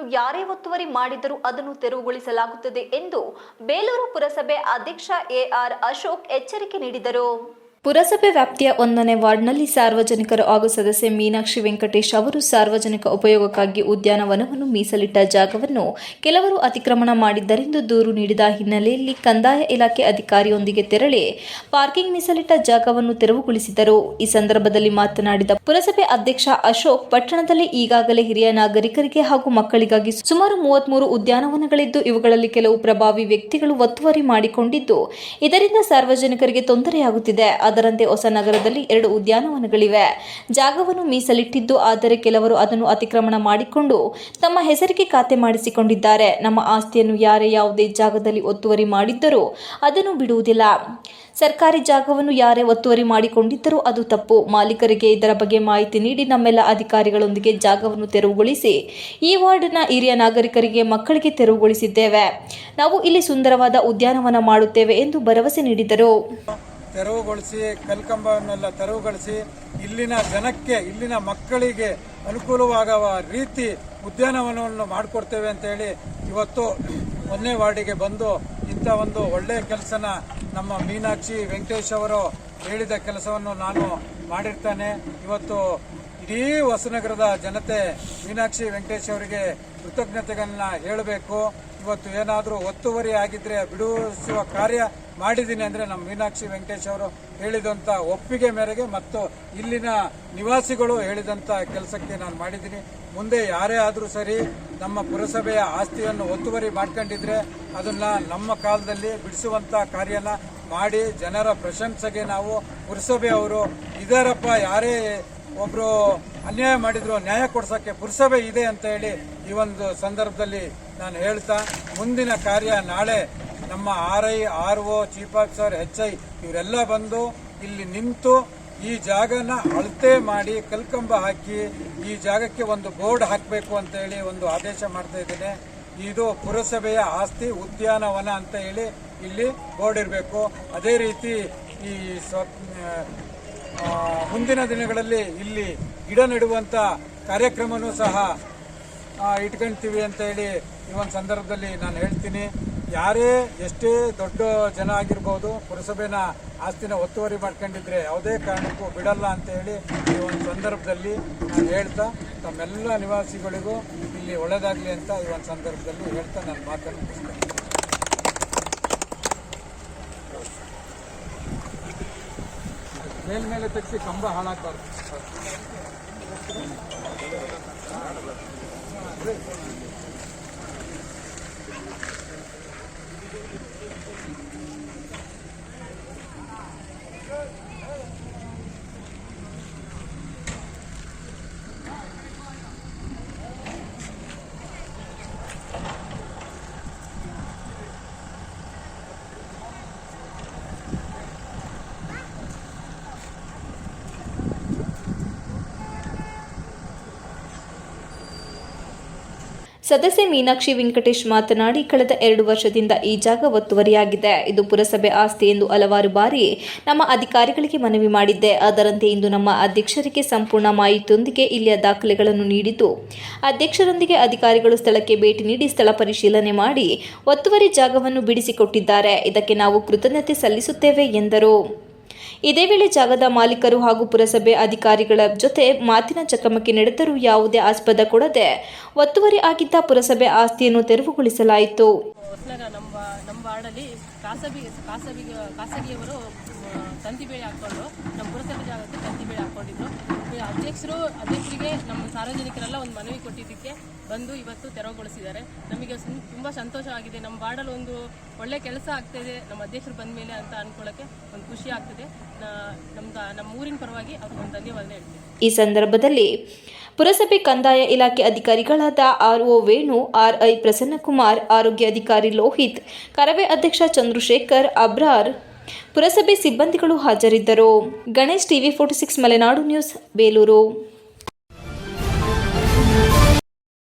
ಜಾಗವನ್ನು ಯಾರೇ ಒತ್ತುವರಿ ಮಾಡಿದರೂ ಅದನ್ನು ತೆರವುಗೊಳಿಸಲಾಗುತ್ತದೆ ಎಂದು ಬೇಲೂರು ಪುರಸಭೆ ಅಧ್ಯಕ್ಷ ಎಆರ್ ಅಶೋಕ್ ಎಚ್ಚರಿಕೆ ನೀಡಿದರು. ಪುರಸಭೆ ವ್ಯಾಪ್ತಿಯ 1ನೇ ವಾರ್ಡ್ನಲ್ಲಿ ಸಾರ್ವಜನಿಕರು ಹಾಗೂ ಸದಸ್ಯೆ ಮೀನಾಕ್ಷಿ ವೆಂಕಟೇಶ್ ಅವರು ಸಾರ್ವಜನಿಕ ಉಪಯೋಗಕ್ಕಾಗಿ ಉದ್ಯಾನವನವನ್ನು ಮೀಸಲಿಟ್ಟ ಜಾಗವನ್ನು ಕೆಲವರು ಅತಿಕ್ರಮಣ ಮಾಡಿದ್ದರೆಂದು ದೂರು ನೀಡಿದ ಹಿನ್ನೆಲೆಯಲ್ಲಿ ಕಂದಾಯ ಇಲಾಖೆ ಅಧಿಕಾರಿಯೊಂದಿಗೆ ತೆರಳಿ ಪಾರ್ಕಿಂಗ್ ಮೀಸಲಿಟ್ಟ ಜಾಗವನ್ನು ತೆರವುಗೊಳಿಸಿದರು. ಈ ಸಂದರ್ಭದಲ್ಲಿ ಮಾತನಾಡಿದ ಪುರಸಭೆ ಅಧ್ಯಕ್ಷ ಅಶೋಕ್, ಪಟ್ಟಣದಲ್ಲಿ ಈಗಾಗಲೇ ಹಿರಿಯ ನಾಗರಿಕರಿಗೆ ಹಾಗೂ ಮಕ್ಕಳಿಗಾಗಿ ಸುಮಾರು 33 ಉದ್ಯಾನವನಗಳಿದ್ದು ಇವುಗಳಲ್ಲಿ ಕೆಲವು ಪ್ರಭಾವಿ ವ್ಯಕ್ತಿಗಳು ಒತ್ತುವರಿ ಮಾಡಿಕೊಂಡಿದ್ದು ಇದರಿಂದ ಸಾರ್ವಜನಿಕರಿಗೆ ತೊಂದರೆಯಾಗುತ್ತಿದೆ. ಅದರಂತೆ ಹೊಸನಗರದಲ್ಲಿ 2 ಉದ್ಯಾನವನಗಳಿವೆ. ಜಾಗವನ್ನು ಮೀಸಲಿಟ್ಟಿದ್ದು, ಆದರೆ ಕೆಲವರು ಅದನ್ನು ಅತಿಕ್ರಮಣ ಮಾಡಿಕೊಂಡು ತಮ್ಮ ಹೆಸರಿಗೆ ಖಾತೆ ಮಾಡಿಸಿಕೊಂಡಿದ್ದಾರೆ. ನಮ್ಮ ಆಸ್ತಿಯನ್ನು ಯಾರೇ ಯಾವುದೇ ಜಾಗದಲ್ಲಿ ಒತ್ತುವರಿ ಮಾಡಿದ್ದರೂ ಅದನ್ನು ಬಿಡುವುದಿಲ್ಲ. ಸರ್ಕಾರಿ ಜಾಗವನ್ನು ಯಾರೇ ಒತ್ತುವರಿ ಮಾಡಿಕೊಂಡಿದ್ದರೂ ಅದು ತಪ್ಪು. ಮಾಲೀಕರಿಗೆ ಇದರ ಬಗ್ಗೆ ಮಾಹಿತಿ ನೀಡಿ ನಮ್ಮೆಲ್ಲ ಅಧಿಕಾರಿಗಳೊಂದಿಗೆ ಜಾಗವನ್ನು ತೆರವುಗೊಳಿಸಿ ಈ ವಾರ್ಡ್ನ ಹಿರಿಯ ನಾಗರಿಕರಿಗೆ ಮಕ್ಕಳಿಗೆ ತೆರವುಗೊಳಿಸಿದ್ದೇವೆ. ನಾವು ಇಲ್ಲಿ ಸುಂದರವಾದ ಉದ್ಯಾನವನ ಮಾಡುತ್ತೇವೆ ಎಂದು ಭರವಸೆ ನೀಡಿದರು. ತೆರವುಗೊಳಿಸಿ ಕಲ್ಕಂಬವನ್ನೆಲ್ಲ ತೆರವುಗೊಳಿಸಿ ಇಲ್ಲಿನ ಜನಕ್ಕೆ, ಇಲ್ಲಿನ ಮಕ್ಕಳಿಗೆ ಅನುಕೂಲವಾಗುವ ರೀತಿ ಉದ್ಯಾನವನವನ್ನು ಮಾಡಿಕೊಡ್ತೇವೆ ಅಂತೇಳಿ ಇವತ್ತು 1ನೇ ವಾರ್ಡಿಗೆ ಬಂದು ಇಂಥ ಒಂದು ಒಳ್ಳೆಯ ಕೆಲಸನ ನಮ್ಮ ಮೀನಾಕ್ಷಿ ವೆಂಕಟೇಶ್ ಅವರು ಹೇಳಿದ ಕೆಲಸವನ್ನು ನಾನು ಮಾಡಿರ್ತಾನೆ. ಇವತ್ತು ಇಡೀ ಹೊಸನಗರದ ಜನತೆ ಮೀನಾಕ್ಷಿ ವೆಂಕಟೇಶ್ ಅವರಿಗೆ ಕೃತಜ್ಞತೆಗಳನ್ನ ಹೇಳಬೇಕು. ಇವತ್ತು ಏನಾದರೂ ಒತ್ತುವರಿ ಆಗಿದ್ರೆ ಬಿಡಿಸುವ ಕಾರ್ಯ ಮಾಡಿದ್ದೀನಿ ಅಂದರೆ ನಮ್ಮ ಮೀನಾಕ್ಷಿ ವೆಂಕಟೇಶ್ ಅವರು ಹೇಳಿದಂಥ ಒಪ್ಪಿಗೆ ಮೇರೆಗೆ ಮತ್ತು ಇಲ್ಲಿನ ನಿವಾಸಿಗಳು ಹೇಳಿದಂಥ ಕೆಲಸಕ್ಕೆ ನಾನು ಮಾಡಿದ್ದೀನಿ. ಮುಂದೆ ಯಾರೇ ಆದರೂ ಸರಿ ನಮ್ಮ ಪುರಸಭೆಯ ಆಸ್ತಿಯನ್ನು ಒತ್ತುವರಿ ಮಾಡ್ಕೊಂಡಿದ್ರೆ ಅದನ್ನು ನಮ್ಮ ಕಾಲದಲ್ಲಿ ಬಿಡಿಸುವಂಥ ಕಾರ್ಯನ ಮಾಡಿ ಜನರ ಪ್ರಶಂಸೆಗೆ ನಾವು ಪುರಸಭೆಯವರು ಇದರಪ್ಪ ಯಾರೇ ಒಬ್ಬರು ಅನ್ಯಾಯ ಮಾಡಿದ್ರು ನ್ಯಾಯ ಕೊಡ್ಸೋಕ್ಕೆ ಪುರಸಭೆ ಇದೆ ಅಂತ ಹೇಳಿ ಈ ಒಂದು ಸಂದರ್ಭದಲ್ಲಿ ನಾನು ಹೇಳ್ತಾ, ಮುಂದಿನ ಕಾರ್ಯ ನಾಳೆ ನಮ್ಮ RI, RO, chief officer, HI ಇವರೆಲ್ಲ ಬಂದು ಇಲ್ಲಿ ನಿಂತು ಈ ಜಾಗನ ಅಳತೆ ಮಾಡಿ ಕಲ್ಕಂಬ ಹಾಕಿ ಈ ಜಾಗಕ್ಕೆ ಒಂದು ಬೋರ್ಡ್ ಹಾಕಬೇಕು ಅಂತ ಹೇಳಿ ಒಂದು ಆದೇಶ ಮಾಡ್ತಾ ಇದ್ದೇನೆ. ಇದು ಪುರಸಭೆಯ ಆಸ್ತಿ ಉದ್ಯಾನವನ ಅಂತ ಹೇಳಿ ಇಲ್ಲಿ ಬೋರ್ಡ್ ಇರಬೇಕು. ಅದೇ ರೀತಿ ಈ ಮುಂದಿನ ದಿನಗಳಲ್ಲಿ ಇಲ್ಲಿ ಗಿಡ ನೆಡುವಂಥ ಕಾರ್ಯಕ್ರಮನೂ ಸಹ ಇಟ್ಕೊಳ್ತೀವಿ ಅಂತ ಹೇಳಿ ಈ ಒಂದು ಸಂದರ್ಭದಲ್ಲಿ ನಾನು ಹೇಳ್ತೀನಿ. ಯಾರೇ ಎಷ್ಟೇ ದೊಡ್ಡ ಜನ ಆಗಿರ್ಬೋದು, ಪುರಸಭೆನ ಆಸ್ತಿನ ಒತ್ತುವರಿ ಮಾಡ್ಕೊಂಡಿದ್ರೆ ಯಾವುದೇ ಕಾರಣಕ್ಕೂ ಬಿಡಲ್ಲ ಅಂತ ಹೇಳಿ ಈ ಒಂದು ಸಂದರ್ಭದಲ್ಲಿ ನಾನು ಹೇಳ್ತಾ ತಮ್ಮೆಲ್ಲ ನಿವಾಸಿಗಳಿಗೂ ಇಲ್ಲಿ ಒಳ್ಳೆಯದಾಗಲಿ ಅಂತ ಈ ಒಂದು ಸಂದರ್ಭದಲ್ಲಿ ಹೇಳ್ತಾ ನನ್ನ ಮಾತನ್ನು ಮುಗಿಸ್ತೇನೆ. ಮೇಲೆ ತೆಗೆಸಿ ಕಂಬ ಹಾಳಾಗಬಾರ್ದು. ಸದಸ್ಯೆ ಮೀನಾಕ್ಷಿ ವೆಂಕಟೇಶ್ ಮಾತನಾಡಿ, ಕಳೆದ 2 ವರ್ಷದಿಂದ ಈ ಜಾಗ ಒತ್ತುವರಿಯಾಗಿದೆ. ಇದು ಪುರಸಭೆ ಆಸ್ತಿ ಎಂದು ಹಲವಾರು ಬಾರಿ ನಮ್ಮ ಅಧಿಕಾರಿಗಳಿಗೆ ಮನವಿ ಮಾಡಿದ್ದೆ. ಅದರಂತೆ ಇಂದು ನಮ್ಮ ಅಧ್ಯಕ್ಷರಿಗೆ ಸಂಪೂರ್ಣ ಮಾಹಿತಿಯೊಂದಿಗೆ ಇಲ್ಲಿಯ ದಾಖಲೆಗಳನ್ನು ನೀಡಿದ್ದು, ಅಧ್ಯಕ್ಷರೊಂದಿಗೆ ಅಧಿಕಾರಿಗಳು ಸ್ಥಳಕ್ಕೆ ಭೇಟಿ ನೀಡಿ ಸ್ಥಳ ಪರಿಶೀಲನೆ ಮಾಡಿ ಒತ್ತುವರಿ ಜಾಗವನ್ನು ಬಿಡಿಸಿಕೊಟ್ಟಿದ್ದಾರೆ. ಇದಕ್ಕೆ ನಾವು ಕೃತಜ್ಞತೆ ಸಲ್ಲಿಸುತ್ತೇವೆ ಎಂದರು. ಇದೇ ವೇಳೆ ಜಾಗದ ಮಾಲೀಕರು ಹಾಗೂ ಪುರಸಭೆ ಅಧಿಕಾರಿಗಳ ಜೊತೆ ಮಾತಿನ ಚಕಮಕಿ ನಡೆದರೂ ಯಾವುದೇ ಆಸ್ಪದ ಕೊಡದೆ ಒತ್ತುವರಿ ಆಗಿದ್ದ ಪುರಸಭೆ ಆಸ್ತಿಯನ್ನು ತೆರವುಗೊಳಿಸಲಾಯಿತು. ನಮ್ಮ ವಾರ್ಡಲ್ಲಿ ಖಾಸಗಿಯವರು ತಂತಿ ಬೇಳೆ ಹಾಕ್ಕೊಂಡು ನಮ್ಮ ಪುರಸಭೆ ಜಾಗಕ್ಕೆ ತಂತಿ ಬೇಳೆ ಹಾಕ್ಕೊಂಡಿದ್ರು. ಅಧ್ಯಕ್ಷರಿಗೆ ನಮ್ಮ ಸಾರ್ವಜನಿಕರೆಲ್ಲ ಒಂದು ಮನವಿ ಕೊಟ್ಟಿದ್ದಕ್ಕೆ ಬಂದು ಇವತ್ತು ತೆರವುಗೊಳಿಸಿದ್ದಾರೆ. ನಮಗೆ ತುಂಬ ಸಂತೋಷವಾಗಿದೆ. ನಮ್ಮ ವಾರ್ಡಲ್ಲಿ ಒಂದು ಒಳ್ಳೆ ಕೆಲಸ ಆಗ್ತಾಯಿದೆ ನಮ್ಮ ಅಧ್ಯಕ್ಷರು ಬಂದ ಮೇಲೆ ಅಂತ ಅಂದ್ಕೊಳ್ಳೋಕ್ಕೆ ಒಂದು ಖುಷಿ ಆಗ್ತದೆ. ನಮ್ಮ ಊರಿನ ಪರವಾಗಿ ಅವ್ರಿಗೆ ಒಂದು ಧನ್ಯವಾದ ಹೇಳ್ತೀನಿ. ಈ ಸಂದರ್ಭದಲ್ಲಿ ಪುರಸಭೆ ಕಂದಾಯ ಇಲಾಖೆ ಅಧಿಕಾರಿಗಳಾದ RO ವೇಣು, RI ಪ್ರಸನ್ನಕುಮಾರ್, ಆರೋಗ್ಯ ಅಧಿಕಾರಿ ಲೋಹಿತ್, ಕರವೇ ಅಧ್ಯಕ್ಷ ಚಂದ್ರಶೇಖರ್, ಅಬ್ರಾರ್, ಪುರಸಭೆ ಸಿಬ್ಬಂದಿಗಳು ಹಾಜರಿದ್ದರು. Ganesh, TV 46 Malenadu news, Belur.